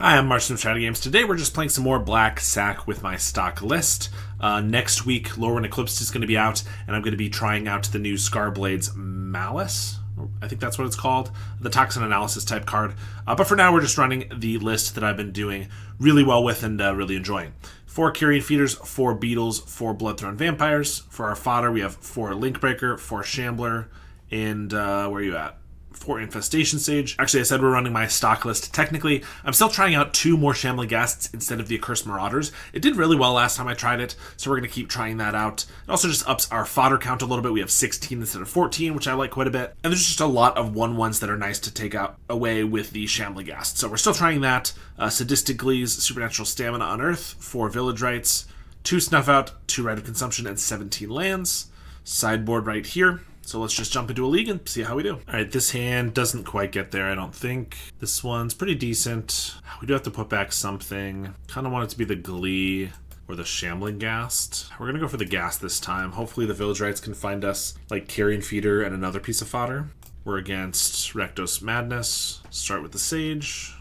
Hi, I'm Martin from StrataGames. Today we're just playing some more Black Sack with my stock list. Next week, Lorwyn Eclipse is going to be out, and I'm going to be trying out the new Scarblade's Malice. I think that's what it's called, the Toxin Analysis type card. But for now, we're just running the list that I've been doing really well with and really enjoying. 4 Carrion Feeders, 4 Beetles, 4 Bloodthorn Vampires. For our fodder, we have 4 Linkbreaker, 4 Shambler, and where are you at? 4 Infestation Sage. Actually, I said we're running my stock list. Technically, I'm still trying out 2 more Shambling Ghasts instead of the Accursed Marauders. It did really well last time I tried it, so we're going to keep trying that out. It also just ups our fodder count a little bit. We have 16 instead of 14, which I like quite a bit. And there's just a lot of 1/1s that are nice to take out away with the Shambling Ghast. So we're still trying that. Sadistic Glee's Supernatural Stamina on Earth, 4 Village Rites, 2 Snuff Out, 2 Rite of Consumption, and 17 lands. Sideboard right here. So let's just jump into a league and see how we do. All right, this hand doesn't quite get there, I don't think. This one's pretty decent. We do have to put back something. Kind of want it to be the Glee or the Shambling Ghast. We're going to go for the Ghast this time. Hopefully the Village Rites can find us like Carrion Feeder and another piece of fodder. We're against Rectos Madness. Start with the Sage.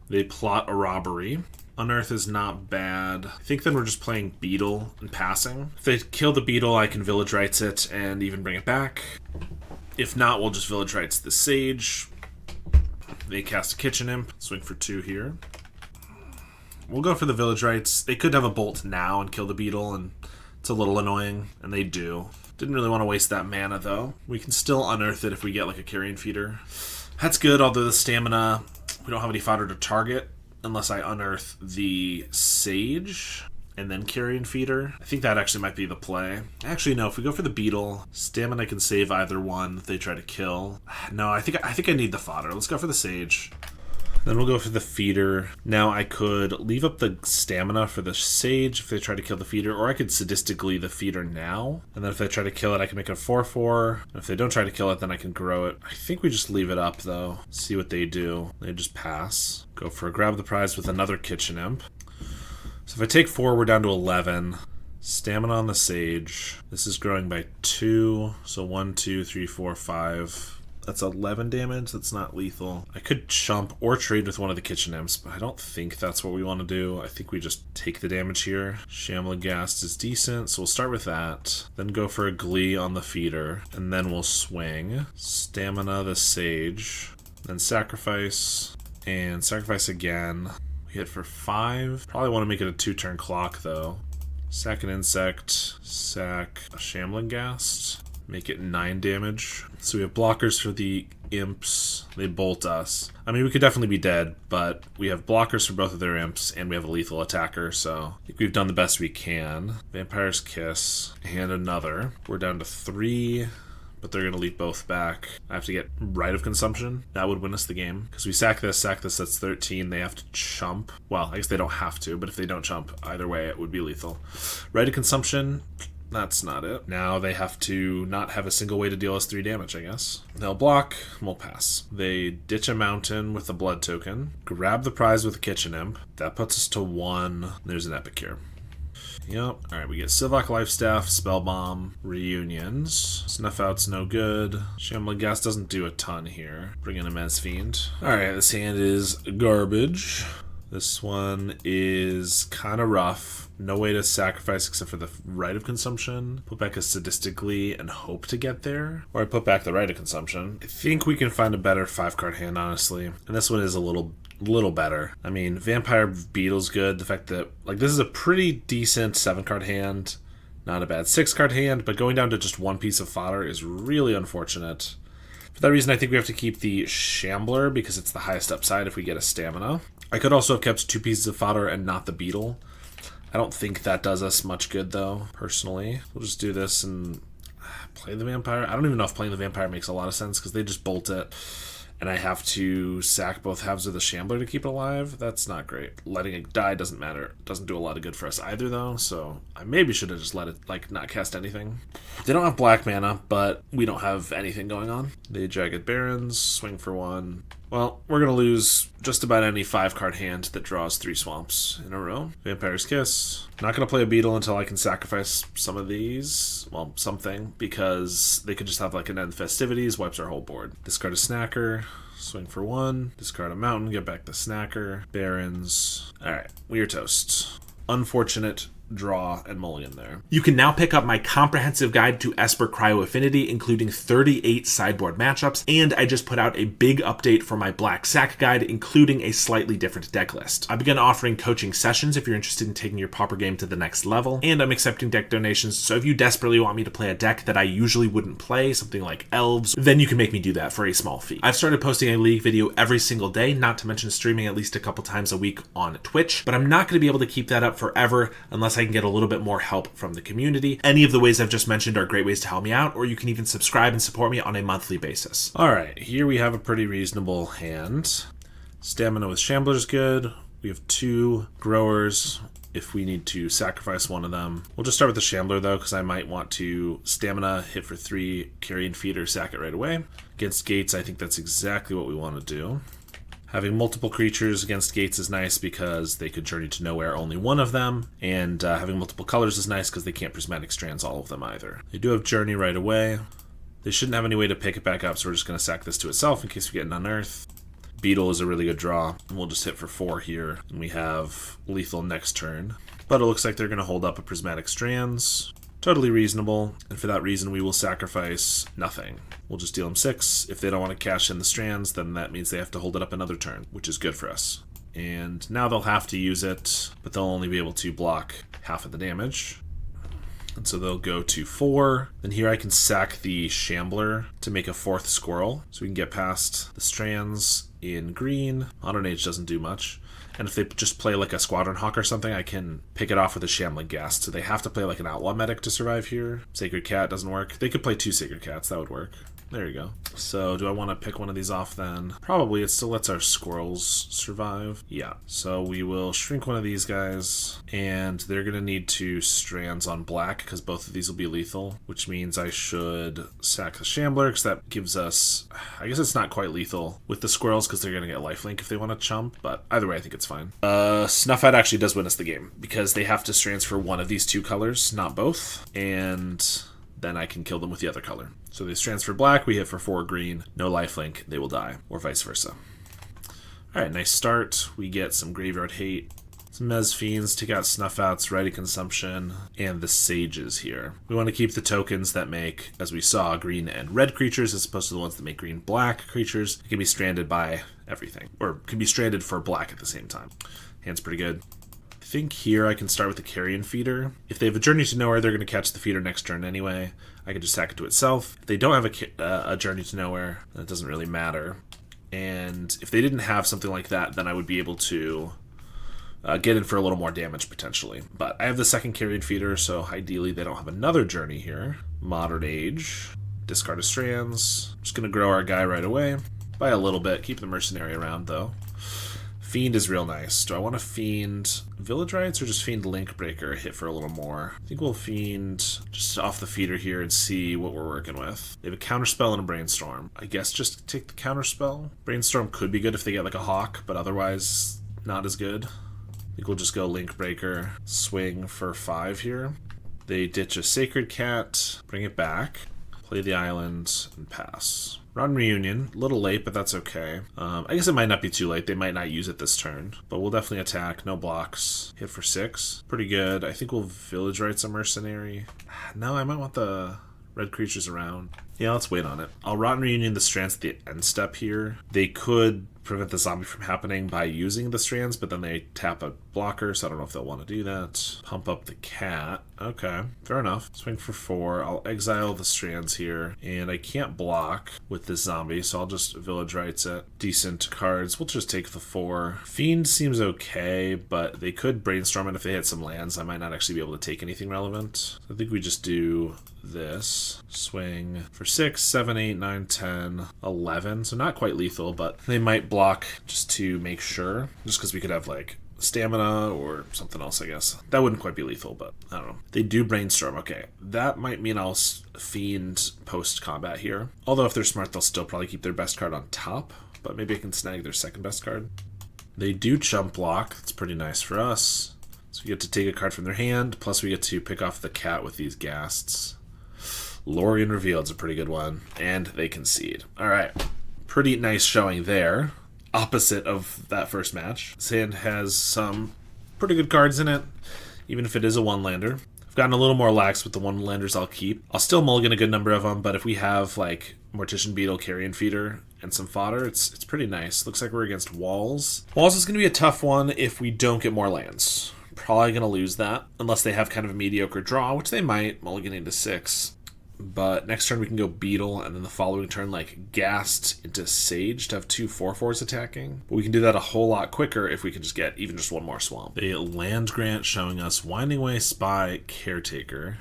They plot a robbery. Unearth is not bad. I think then we're just playing Beetle and passing. If they kill the Beetle, I can Village Rites it and even bring it back. If not, we'll just Village Rites the Sage. They cast a Kitchen Imp. Swing for 2 here. We'll go for the Village Rites. They could have a Bolt now and kill the Beetle, and it's a little annoying, and they do. Didn't really want to waste that mana, though. We can still Unearth it if we get like a Carrion Feeder. That's good, although the Stamina, we don't have any fodder to target. Unless I unearth the Sage and then Carrion Feeder. I think that actually might be the play. Actually, no, if we go for the Beetle, Stamina can save either one if they try to kill. No, I think I need the fodder. Let's go for the Sage. Then we'll go for the Feeder. Now I could leave up the Stamina for the Sage if they try to kill the Feeder, or I could Sadistically the Feeder now. And then if they try to kill it, I can make it a 4/4. And if they don't try to kill it, then I can grow it. I think we just leave it up, though. See what they do. They just pass. Go for a Grab the Prize with another Kitchen Imp. So if I take 4, we're down to 11. Stamina on the Sage. This is growing by 2. So 1, 2, 3, 4, 5. That's 11 damage. That's not lethal. I could chump or trade with one of the Kitchen Imps, but I don't think that's what we want to do. I think we just take the damage here. Shambling Ghast is decent, so we'll start with that. Then go for a Glee on the Feeder, and then we'll swing. Stamina the Sage. Then sacrifice, and sacrifice again. We hit for 5. Probably want to make it a 2-turn clock, though. Sack an Insect. Sack a Shambling Ghast. Make it 9 damage. So we have blockers for the imps. They bolt us. I mean, we could definitely be dead, but we have blockers for both of their imps, and we have a lethal attacker, so I think we've done the best we can. Vampire's Kiss, and another. We're down to 3, but they're going to leap both back. I have to get Rite of Consumption. That would win us the game, because we sack this, that's 13. They have to chump. Well, I guess they don't have to, but if they don't chump, either way, it would be lethal. Rite of Consumption. That's not it. Now they have to not have a single way to deal us 3 damage, I guess. They'll block, we'll pass. They ditch a mountain with a blood token. Grab the prize with a Kitchen Imp. That puts us to 1. There's an Epic here. Yep. Alright, we get Sivak Lifestaff, Spellbomb, Reunions. Snuff Out's no good. Shambling Ghast doesn't do a ton here. Bring in a Immense Fiend. Alright, this hand is garbage. This one is kind of rough. No way to sacrifice except for the Rite of Consumption. Put back a Sadistically and hope to get there. Or I put back the Rite of Consumption. I think we can find a better 5-card hand, honestly. And this one is a little better. I mean, Vampire Beetle's good. The fact that, like, this is a pretty decent 7-card hand. Not a bad 6-card hand, but going down to just 1 piece of fodder is really unfortunate. For that reason, I think we have to keep the Shambler because it's the highest upside if we get a Stamina. I could also have kept 2 pieces of fodder and not the Beetle. I don't think that does us much good, though, personally. We'll just do this and play the Vampire. I don't even know if playing the Vampire makes a lot of sense because they just bolt it. And I have to sack both halves of the Shambler to keep it alive. That's not great. Letting it die doesn't matter. It doesn't do a lot of good for us either, though. So I maybe should have just let it, like, not cast anything. They don't have black mana, but we don't have anything going on. They Jagged Barrens, swing for 1. Well, we're going to lose just about any 5-card hand that draws 3 swamps in a row. Vampire's Kiss. Not going to play a Beetle until I can sacrifice some of these. Well, something, because they could just have like an End Festivities, wipes our whole board. Discard a Snacker. Swing for 1, discard a mountain, get back the snacker, barons. Alright, we are toast. Unfortunate draw and mulligan there. You can now pick up my comprehensive guide to Esper Cryo Affinity, including 38 sideboard matchups, and I just put out a big update for my Black Sack guide, including a slightly different deck list. I began offering coaching sessions if you're interested in taking your Pauper game to the next level, and I'm accepting deck donations, so if you desperately want me to play a deck that I usually wouldn't play, something like Elves, then you can make me do that for a small fee. I've started posting a League video every single day, not to mention streaming at least a couple times a week on Twitch, but I'm not going to be able to keep that up forever unless I can get a little bit more help from the community. Any of the ways I've just mentioned are great ways to help me out, or you can even subscribe and support me on a monthly basis. Alright, here we have a pretty reasonable hand. Stamina with Shambler is good. We have 2 growers if we need to sacrifice one of them. We'll just start with the Shambler though, because I might want to stamina, hit for 3, carrion feeder, sack it right away. Against gates, I think that's exactly what we want to do. Having multiple creatures against gates is nice because they could Journey to Nowhere only one of them, and having multiple colors is nice because they can't Prismatic Strands all of them either. They do have Journey right away. They shouldn't have any way to pick it back up, so we're just going to sack this to itself in case we get an Unearth. Beetle is a really good draw, and we'll just hit for 4 here, and we have lethal next turn. But it looks like they're going to hold up a Prismatic Strands. Totally reasonable, and for that reason we will sacrifice nothing. We'll just deal them 6. If they don't want to cash in the Strands, then that means they have to hold it up another turn, which is good for us. And now they'll have to use it, but they'll only be able to block half of the damage. And so they'll go to 4. Then here I can sack the Shambler to make a 4th squirrel, so we can get past the Strands in green. Modern Age doesn't do much. And if they just play like a Squadron Hawk or something, I can pick it off with a Shambling Ghast. So they have to play like an Outlaw Medic to survive here. Sacred Cat doesn't work. They could play 2 Sacred Cats. That would work. There you go. So do I want to pick one of these off then? Probably. It still lets our squirrels survive. Yeah. So we will shrink one of these guys, and they're going to need 2 Strands on black because both of these will be lethal, which means I should sack the Shambler because that gives us... I guess it's not quite lethal with the squirrels because they're going to get lifelink if they want to chump, but either way I think it's fine. Snuff Out actually does win us the game because they have to transfer one of these 2 colors, not both, and then I can kill them with the other color. So they transfer black, we hit for 4 green, no lifelink, they will die, or vice versa. Alright, nice start. We get some Graveyard Hate, some Mez Fiends, take out Snuff Outs, Ready Consumption, and the Sages here. We want to keep the tokens that make, as we saw, green and red creatures as opposed to the ones that make green-black creatures. It can be stranded by everything, or can be stranded for black at the same time. Hand's pretty good. I think here I can start with the Carrion Feeder. If they have a Journey to Nowhere, they're going to catch the feeder next turn anyway. I can just sack it to itself. If they don't have a Journey to Nowhere, then it doesn't really matter. And if they didn't have something like that, then I would be able to get in for a little more damage potentially. But I have the second Carrion Feeder, so ideally they don't have another Journey here. Modern Age. Discard of Strands. Just going to grow our guy right away. By a little bit. Keep the Mercenary around though. Fiend is real nice. Do I want to Fiend Village Rites or just Fiend Linkbreaker, hit for a little more? I think we'll Fiend just off the feeder here and see what we're working with. They have a Counterspell and a Brainstorm. I guess just take the Counterspell. Brainstorm could be good if they get like a Hawk, but otherwise not as good. I think we'll just go Linkbreaker, swing for 5 here. They ditch a Sacred Cat, bring it back, play the island, and pass. Rotten Reunion, a little late, but that's okay. I guess it might not be too late. They might not use it this turn, but we'll definitely attack. No blocks. Hit for 6. Pretty good. I think we'll Village Rites a Mercenary. No, I might want the red creatures around. Yeah, let's wait on it. I'll Rotten Reunion the Strands at the end step here. They could prevent the zombie from happening by using the Strands, but then they tap a blocker, so I don't know if they'll want to do that. Pump up the cat. Okay, fair enough. Swing for 4. I'll exile the Strands here, and I can't block with this zombie, so I'll just Village Rites it. Decent cards. We'll just take the 4. Fiend seems okay, but they could Brainstorm it if they hit some lands. I might not actually be able to take anything relevant. I think we just do this. Swing for 6, 7, 8, 9, 10, 11. So not quite lethal, but they might block just to make sure. Just because we could have like stamina or something else, I guess. That wouldn't quite be lethal, but I don't know. They do Brainstorm. Okay, that might mean I'll Fiend post-combat here. Although if they're smart, they'll still probably keep their best card on top, but maybe I can snag their second best card. They do Chump Block. That's pretty nice for us. So we get to take a card from their hand, plus we get to pick off the cat with these Ghasts. Lorien Revealed's a pretty good one, and they concede. All right, Pretty nice showing there. Opposite of that first match. This hand has some pretty good cards in it, even if it is a one-lander. I've gotten a little more lax with the one-landers I'll keep. I'll still mulligan a good number of them, but if we have like Mortician Beetle, Carrion Feeder, and some fodder, it's pretty nice. Looks like we're against Walls. Walls is going to be a tough one if we don't get more lands. Probably going to lose that, unless they have kind of a mediocre draw, which they might, mulliganing to 6. But next turn we can go Beetle, and then the following turn, like, Ghast into Sage to have 2 4/4s attacking. But we can do that a whole lot quicker if we can just get even just one more swamp. A land grant showing us Winding Way, Spy, Caretaker.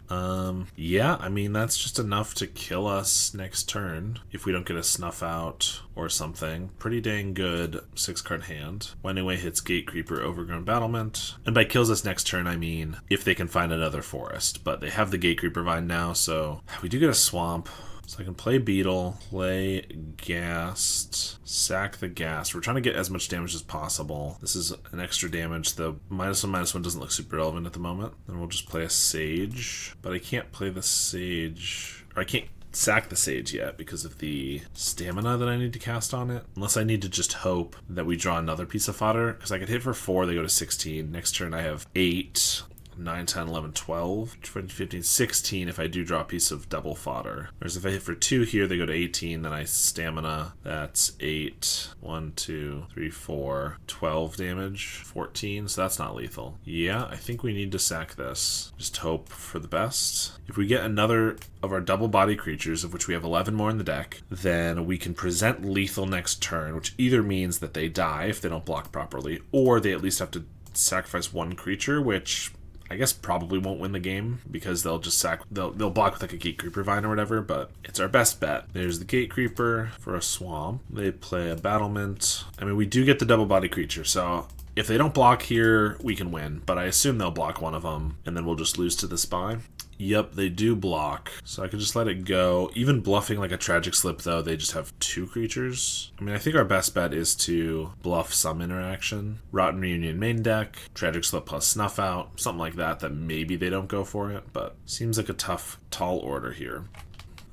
Yeah, I mean, that's just enough to kill us next turn if we don't get a Snuff Out or something. Pretty dang good 6-card hand. Winding Way hits Gate Creeper, Overgrown Battlement. And by kills us next turn, I mean if they can find another forest. But they have the Gate Creeper Vine now, so we do get a swamp. So I can play Beetle, play Ghast, sack the Ghast. We're trying to get as much damage as possible. This is an extra damage. The -1/-1 doesn't look super relevant at the moment. Then we'll just play a Sage. But I can't play the Sage. Or I can't sack the Sage yet because of the stamina that I need to cast on it. Unless I need to just hope that we draw another piece of fodder. Because I could hit for 4, they go to 16. Next turn I have 8. 9, 10, 11, 12, 15, 16 if I do draw a piece of double fodder. Whereas if I hit for 2 here, they go to 18, then I stamina. That's 8, 1, 2, 3, 4, 12 damage, 14, so that's not lethal. Yeah, I think we need to sack this. Just hope for the best. If we get another of our double body creatures, of which we have 11 more in the deck, then we can present lethal next turn, which either means that they die if they don't block properly, or they at least have to sacrifice 1 creature, which I guess probably won't win the game because they'll just they'll block with like a Gate Creeper Vine or whatever, but it's our best bet. There's the Gate Creeper for a swamp. They play a Battlement. I mean, we do get the double body creature, so if they don't block here, we can win, but I assume they'll block one of them and then we'll just lose to the Spy. Yep, they do block, so I could just let it go. Even bluffing like a Tragic Slip, though, they just have 2 creatures. I mean, I think our best bet is to bluff some interaction. Rotten Reunion main deck, Tragic Slip plus Snuff Out, something like that maybe they don't go for it, but seems like a tough, tall order here.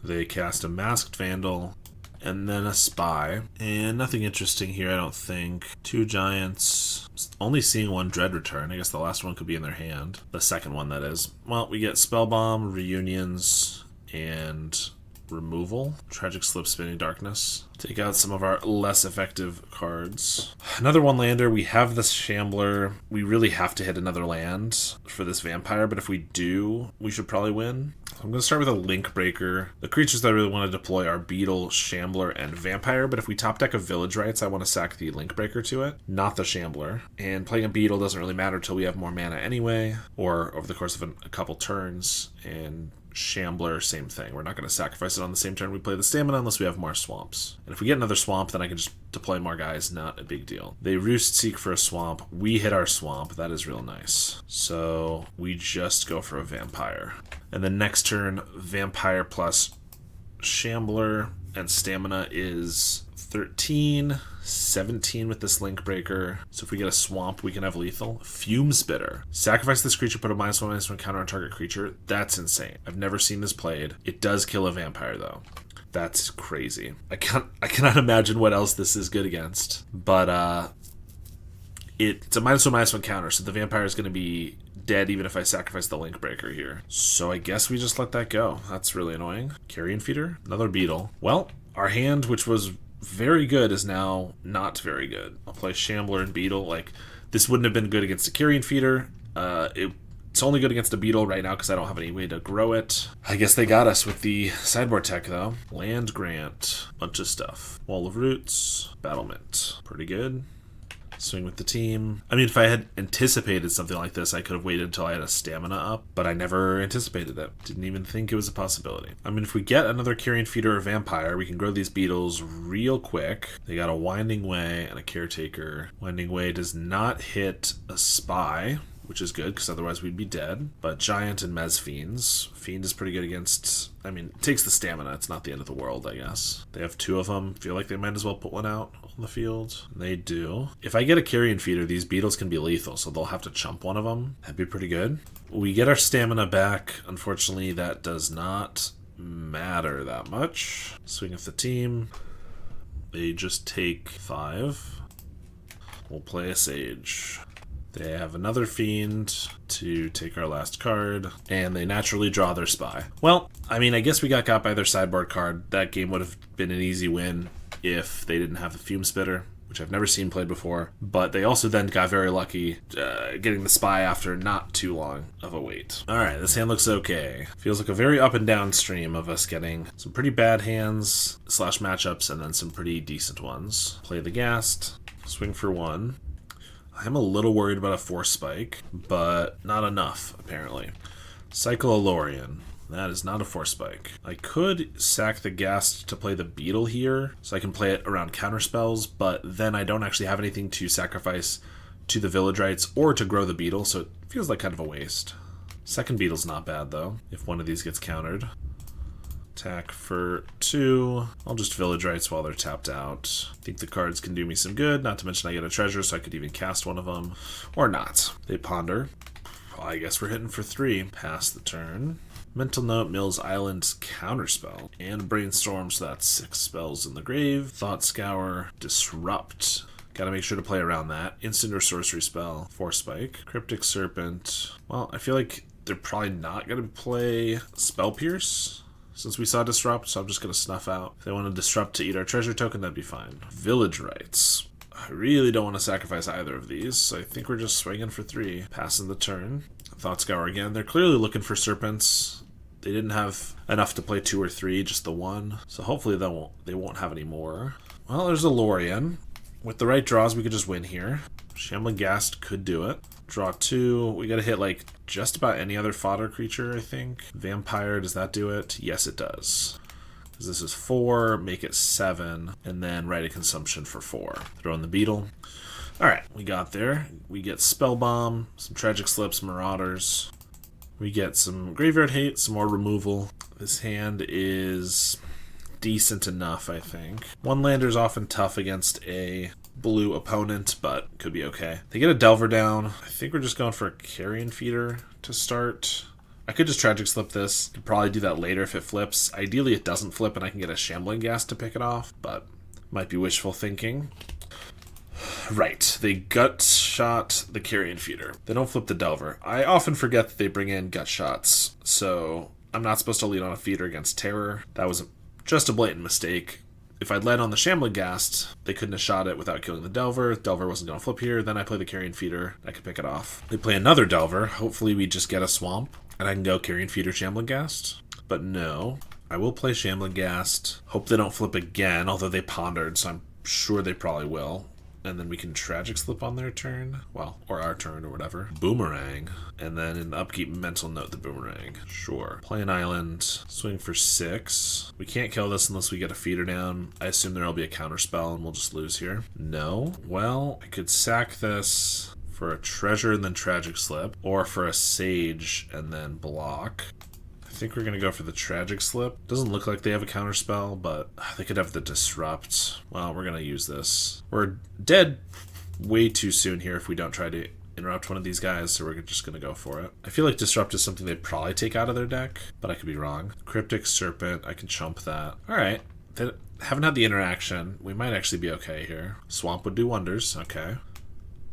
They cast a Masked Vandal, and then a Spy. And nothing interesting here, I don't think. 2 Giants. Only seeing 1 Dread Return. I guess the last one could be in their hand. The second one, that is. Well, we get Spellbomb, Reunions, and removal. Tragic Slip, Spinning Darkness. Take out some of our less effective cards. Another one-lander. We have this Shambler. We really have to hit another land for this Vampire, but if we do, we should probably win. I'm going to start with a Link Breaker. The creatures that I really want to deploy are Beetle, Shambler, and Vampire, but if we top deck a Village Rites, I want to sack the Link Breaker to it, not the Shambler. And playing a Beetle doesn't really matter until we have more mana anyway, or over the course of a couple turns, and Shambler, same thing. We're not going to sacrifice it on the same turn we play the Stamina unless we have more swamps. And if we get another swamp, then I can just deploy more guys, not a big deal. They Roost Seek for a swamp. We hit our swamp. That is real nice. So we just go for a Vampire. And then next turn, Vampire plus Shambler, and Stamina is 13, 17 with this Link Breaker. So if we get a swamp, we can have lethal. Fume Spitter. Sacrifice this creature, put a -1/-1 counter on target creature. That's insane. I've never seen this played. It does kill a vampire, though. That's crazy. I cannot imagine what else this is good against. But it's a -1/-1 counter, so the vampire is going to be dead even if I sacrifice the Link Breaker here. So I guess we just let that go. That's really annoying. Carrion Feeder. Another Beetle. Well, our hand, which was very good, is now not very good. I'll play Shambler and Beetle. Like, this wouldn't have been good against a Carrion Feeder. It's only good against a Beetle right now because I don't have any way to grow it. I guess they got us with the sideboard tech, though. Land Grant. Bunch of stuff. Wall of Roots. Battlement. Pretty good. Swing with the team. I mean, if I had anticipated something like this, I could have waited until I had a stamina up, but I never anticipated it. Didn't even think it was a possibility. I mean, if we get another Carrion Feeder or Vampire, we can grow these Beetles real quick. They got a Winding Way and a Caretaker. Winding Way does not hit a Spy, which is good, because otherwise we'd be dead. But Giant and Mez Fiends. Fiend is pretty good against... I mean, it takes the stamina. It's not the end of the world, I guess. They have 2 of them. Feel like they might as well put one out on the field. They do. If I get a Carrion Feeder, these Beetles can be lethal, so they'll have to chump one of them. That'd be pretty good. We get our stamina back. Unfortunately, that does not matter that much. Swing of the team. They just take 5. We'll play a Sage. They have another Fiend to take our last card, and they naturally draw their Spy. Well, I mean, I guess we got by their sideboard card. That game would have been an easy win if they didn't have the Fume Spitter, which I've never seen played before. But they also then got very lucky getting the Spy after not too long of a wait. Alright, this hand looks okay. Feels like a very up and down stream of us getting some pretty bad hands / matchups, and then some pretty decent ones. Play the Ghast, swing for 1. I'm a little worried about a Force Spike, but not enough, apparently. Cycle a Lorien. That is not a Force Spike. I could sack the Ghast to play the Beetle here, so I can play it around counterspells, but then I don't actually have anything to sacrifice to the Village Rites or to grow the Beetle, so it feels like kind of a waste. Second Beetle's not bad, though, if one of these gets countered. Attack for 2. I'll just Village Rites while they're tapped out. I think the cards can do me some good, not to mention I get a treasure, so I could even cast one of them. Or not. They ponder. Well, I guess we're hitting for 3. Pass the turn. Mental Note mills Island's Counterspell. And Brainstorm, so that's 6 spells in the grave. Thought Scour. Disrupt. Gotta make sure to play around that. Instant or sorcery spell. Force Spike. Cryptic Serpent. Well, I feel like they're probably not gonna play Spell Pierce, since we saw Disrupt, so I'm just going to snuff out. If they want to Disrupt to eat our treasure token, that'd be fine. Village Rites. I really don't want to sacrifice either of these, so I think we're just swinging for 3. Passing the turn. Thought Scour again. They're clearly looking for Serpents. They didn't have enough to play 2 or 3, just the 1. So hopefully they won't have any more. Well, there's a Lorien. With the right draws, we could just win here. Shambling Ghast could do it. Draw 2. We gotta hit like just about any other fodder creature, I think. Vampire, does that do it? Yes, it does. Because this is 4, make it 7, and then Rite of Consumption for 4. Throw in the Beetle. Alright, we got there. We get Spell Bomb, some Tragic Slips, Marauders. We get some Graveyard Hate, some more removal. This hand is decent enough, I think. One lander's often tough against a blue opponent, but could be okay. They get a Delver down. I think we're just going for a Carrion Feeder to start. I could just Tragic Slip this. Could probably do that later if it flips. Ideally it doesn't flip and I can get a Shambling Ghast to pick it off, but might be wishful thinking. Right, they gut shot the Carrion Feeder. They don't flip the Delver. I often forget that they bring in gut shots, so I'm not supposed to lead on a feeder against Terror. That was just a blatant mistake. If I'd led on the Shambling Ghast, they couldn't have shot it without killing the Delver. Delver wasn't going to flip here. Then I play the Carrion Feeder. I could pick it off. They play another Delver. Hopefully we just get a Swamp, and I can go Carrion Feeder, Shambling Ghast. But no. I will play Shambling Ghast. Hope they don't flip again, although they pondered, so I'm sure they probably will. And then we can Tragic Slip on their turn. Well, or our turn or whatever. Boomerang. And then in the upkeep, Mental Note the Boomerang. Sure. Play an island. Swing for 6. We can't kill this unless we get a feeder down. I assume there'll be a counter spell and we'll just lose here. No. Well, I could sack this for a treasure and then Tragic Slip. Or for a Sage and then block. I think we're going to go for the Tragic Slip. Doesn't look like they have a counterspell, but they could have the Disrupt. Well, we're going to use this. We're dead way too soon here if we don't try to interrupt one of these guys, so we're just going to go for it. I feel like Disrupt is something they'd probably take out of their deck, but I could be wrong. Cryptic Serpent, I can chump that. Alright, they haven't had the interaction. We might actually be okay here. Swamp would do wonders, okay.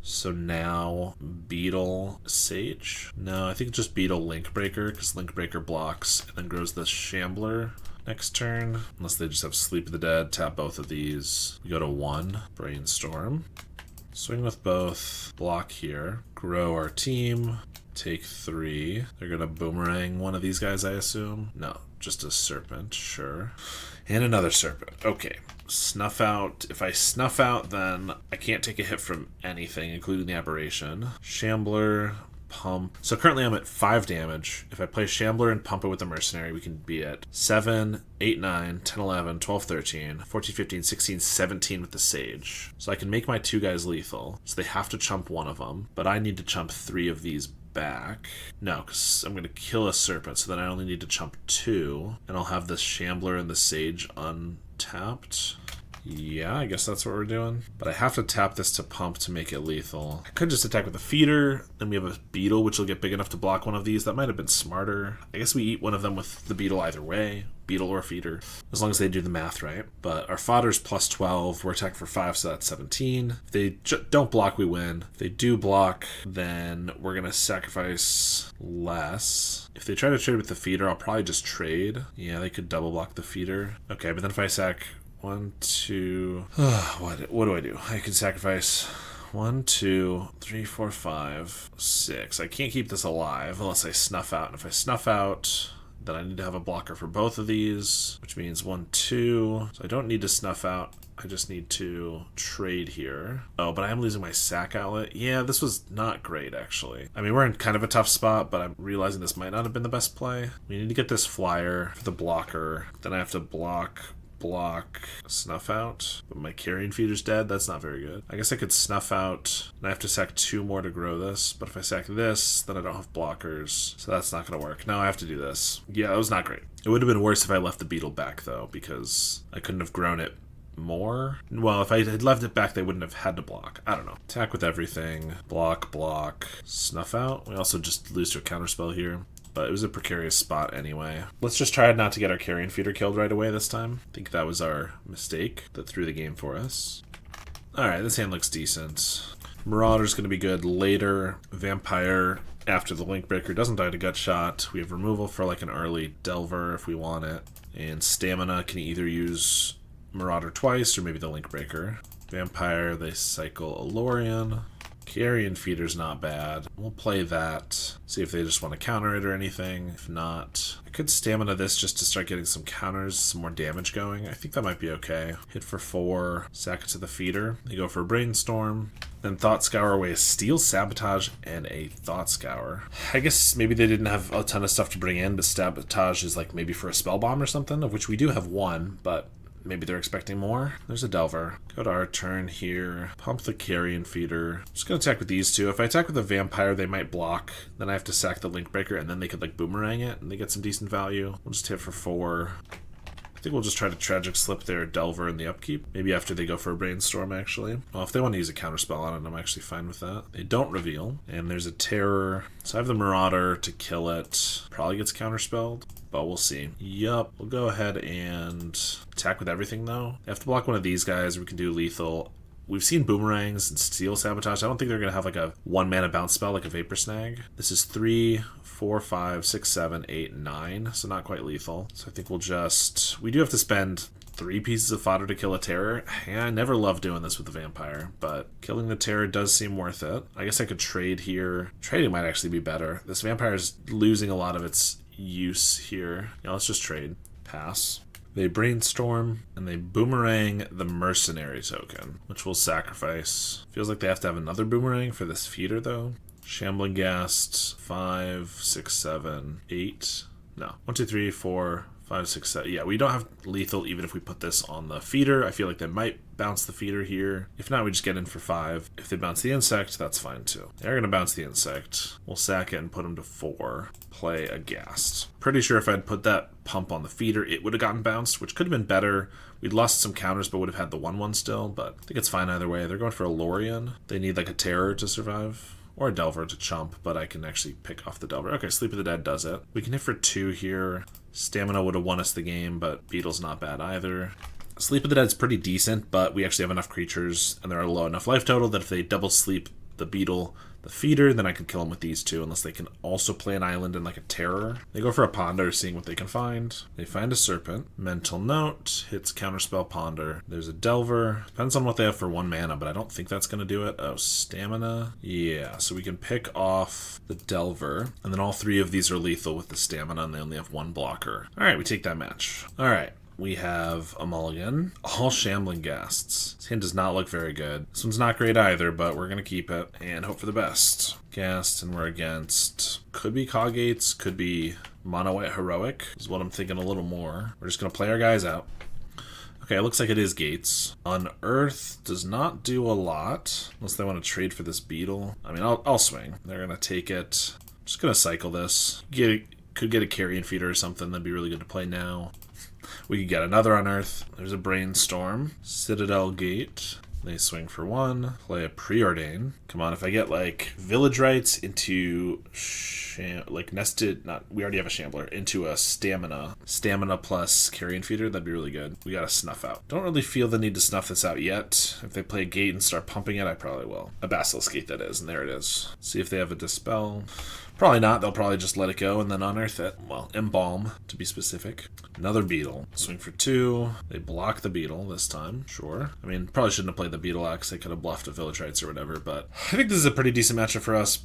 So now, Beetle, Sage? No, I think just Beetle, Link Breaker, because Link Breaker blocks and then grows the Shambler next turn. Unless they just have Sleep of the Dead, tap both of these. We go to 1, Brainstorm. Swing with both, block here, grow our team, take 3. They're going to Boomerang one of these guys, I assume. No, just a Serpent, sure. And another Serpent. Okay. Snuff out. If I snuff out, then I can't take a hit from anything, including the Aberration. Shambler, pump. So currently I'm at 5 damage. If I play Shambler and pump it with the Mercenary, we can be at 7, 8, 9, 10, 11, 12, 13, 14, 15, 16, 17 with the Sage. So I can make my 2 guys lethal. So they have to chump one of them, but I need to chump 3 of these back. No, because I'm going to kill a Serpent, so then I only need to chump 2, and I'll have the Shambler and the Sage untapped. Yeah, I guess that's what we're doing. But I have to tap this to pump to make it lethal. I could just attack with a feeder, then we have a beetle, which will get big enough to block one of these. That might have been smarter. I guess we eat one of them with the beetle either way. Beetle or feeder, as long as they do the math right. But our fodder's plus 12. We're attacking for 5, so that's 17. If they don't block, we win. If they do block, then we're going to sacrifice less. If they try to trade with the feeder, I'll probably just trade. Yeah, they could double block the feeder. Okay, but then if I sack 1, 2... what do I do? I can sacrifice 1, 2, 3, 4, 5, 6. I can't keep this alive unless I snuff out. And if I snuff out, then I need to have a blocker for both of these, which means 1, 2. So I don't need to snuff out. I just need to trade here. Oh, but I am losing my sack outlet. Yeah, this was not great, actually. I mean, we're in kind of a tough spot, but I'm realizing this might not have been the best play. We need to get this flyer for the blocker. Then I have to block, snuff out. But my carrion feeder's dead. That's not very good. I guess I could snuff out, and I have to sack 2 more to grow this. But if I sack this, then I don't have blockers. So that's not going to work. Now I have to do this. Yeah, that was not great. It would have been worse if I left the beetle back, though, because I couldn't have grown it more. Well, if I had left it back, they wouldn't have had to block. I don't know. Attack with everything. Block, snuff out. We also just lose to a counterspell here, but it was a precarious spot anyway. Let's just try not to get our carrion feeder killed right away this time. I think that was our mistake that threw the game for us. Alright, this hand looks decent. Marauder's going to be good later. Vampire after the Link Breaker doesn't die to gut shot. We have removal for like an early Delver if we want it. And Stamina can either use Marauder twice or maybe the Link Breaker. Vampire, they cycle Alorian. Carrion feeder's not bad. We'll play that. See if they just want to counter it or anything. If not, I could stamina this just to start getting some counters, some more damage going. I think that might be okay. Hit for 4, sack it to the feeder. They go for a Brainstorm. Then Thought Scour away a Steel Sabotage and a Thought Scour. I guess maybe they didn't have a ton of stuff to bring in, but Sabotage is like maybe for a Spell Bomb or something, of which we do have 1, but maybe they're expecting more. There's a Delver. Go to our turn here. Pump the Carrion Feeder. Just gonna attack with these two. If I attack with a Vampire, they might block. Then I have to sack the Link Breaker, and then they could like boomerang it, and they get some decent value. We'll just hit for 4. I think we'll just try to Tragic Slip their Delver in the upkeep. Maybe after they go for a Brainstorm, actually. Well, if they want to use a counterspell on it, I'm actually fine with that. They don't reveal. And there's a Terror. So I have the Marauder to kill it. Probably gets counterspelled, but we'll see. Yup. We'll go ahead and attack with everything, though. I have to block one of these guys. We can do lethal. We've seen Boomerangs and Steel Sabotage. I don't think they're going to have like a 1-mana bounce spell like a Vapor Snag. This is 3, 4, 5, 6, 7, 8, 9. So not quite lethal. So I think we'll just... We do have to spend 3 pieces of fodder to kill a Terror. Yeah, I never love doing this with the Vampire, but killing the Terror does seem worth it. I guess I could trade here. Trading might actually be better. This Vampire is losing a lot of its use here. Yeah, let's just trade. Pass. They Brainstorm, and they Boomerang the Mercenary token, which we'll sacrifice. Feels like they have to have another Boomerang for this feeder, though. Shambling Ghast, 5, 6, 7, 8. No. 1, 2, 3, 4, 5, 6, 7. Yeah, we don't have lethal even if we put this on the feeder. I feel like they might bounce the feeder here. If not, we just get in for 5. If they bounce the insect, that's fine too. They're going to bounce the insect. We'll sack it and put them to 4. Play a Ghast. Pretty sure if I'd put that pump on the feeder, it would have gotten bounced, which could have been better. We'd lost some counters, but would have had the 1/1 still, but I think it's fine either way. They're going for a Lorien. They need like a Terror to survive. Or a Delver to chump, but I can actually pick off the Delver. Okay, Sleep of the Dead does it. We can hit for 2 here. Stamina would have won us the game, but Beetle's not bad either. Sleep of the Dead's pretty decent, but we actually have enough creatures, and they're a low enough life total that if they double sleep the Beetle, the feeder, then I can kill them with these 2, unless they can also play an island and like a Terror. They go for a Ponder, seeing what they can find. They find a Serpent. Mental Note, hits Counterspell Ponder. There's a Delver. Depends on what they have for 1 mana, but I don't think that's going to do it. Oh, Stamina. Yeah, so we can pick off the Delver, and then all 3 of these are lethal with the Stamina, and they only have 1 blocker. Alright, we take that match. Alright. We have a mulligan. All Shambling Ghasts. This hand does not look very good. This one's not great either, but we're going to keep it and hope for the best. Ghast, and we're against... Could be Coggates, could be Mono White Heroic, is what I'm thinking a little more. We're just going to play our guys out. Okay, it looks like it is Gates. Unearth does not do a lot, unless they want to trade for this Beetle. I mean, I'll swing. They're going to take it. Just going to cycle this. Could get a Carrion Feeder or something. That'd be really good to play now. We could get another Unearth. There's a Brainstorm. Citadel Gate. They swing for 1. Play a Preordain. Come on, if I get like Village Rites into like nested, we already have a Shambler, into a Stamina plus Carrion Feeder, that'd be really good. We gotta snuff out. Don't really feel the need to snuff this out yet. If they play a Gate and start pumping it, I probably will. A Basilisk Gate, that is, and there it is. See if they have a Dispel. Probably not. They'll probably just let it go and then unearth it. Well, Embalm, to be specific. Another Beetle. Swing for 2. They block the Beetle this time. Sure. I mean, probably shouldn't have played the Beetle out because they could have bluffed a Village Rites or whatever, but I think this is a pretty decent matchup for us.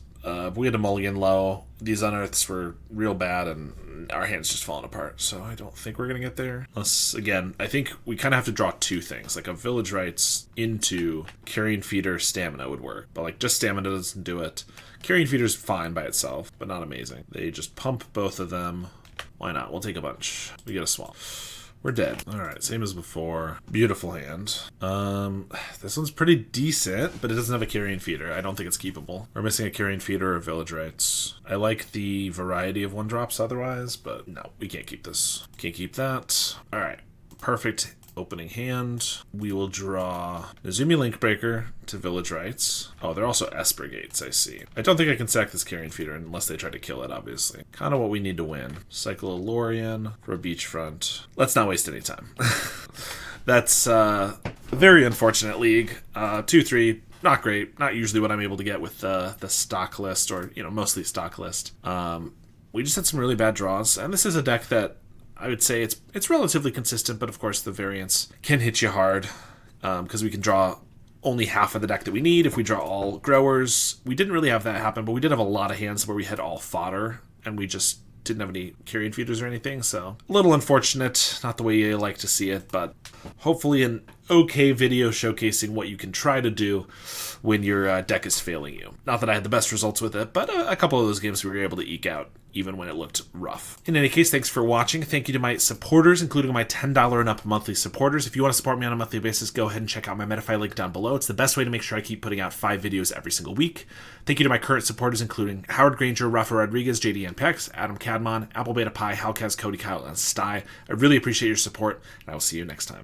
We had a mulligan low. These unearths were real bad, and our hand's just falling apart. So I don't think we're going to get there. Unless, again, I think we kind of have to draw 2 things. Like a Village Rites into Carrion Feeder Stamina would work. But like just Stamina doesn't do it. Carrion Feeder's fine by itself, but not amazing. They just pump both of them. Why not? We'll take a bunch. We get a small. We're dead. Alright, same as before. Beautiful hand. This one's pretty decent, but it doesn't have a Carrion Feeder. I don't think it's keepable. We're missing a Carrion Feeder or Village Rites. I like the variety of 1-drops otherwise, but no, we can't keep this. Can't keep that. Alright, perfect opening hand. We will draw Nezumi Linkbreaker to Village Rites. Oh, they're also Esper Gates, I see. I don't think I can sack this Carrion Feeder unless they try to kill it, obviously. Kind of what we need to win. Cycle a Lorien for a Beachfront. Let's not waste any time. That's a very unfortunate league. 2-3. Not great. Not usually what I'm able to get with the stock list, or, mostly stock list. We just had some really bad draws, and this is a deck that I would say it's relatively consistent, but of course the variance can hit you hard because we can draw only half of the deck that we need if we draw all growers. We didn't really have that happen, but we did have a lot of hands where we had all fodder, and we just didn't have any Carrion Feeders or anything, so a little unfortunate. Not the way you like to see it, but hopefully an okay video showcasing what you can try to do when your deck is failing you. Not that I had the best results with it, but a couple of those games we were able to eke out even when it looked rough. In any case, thanks for watching. Thank you to my supporters, including my $10 and up monthly supporters. If you want to support me on a monthly basis, go ahead and check out my Metafy link down below. It's the best way to make sure I keep putting out 5 videos every single week. Thank you to my current supporters, including Howard Granger, Rafa Rodriguez, JD Pex, Adam Cadmon, Apple Beta Pie, Halkaz, Cody Kyle, and Sty. I really appreciate your support, and I will see you next time.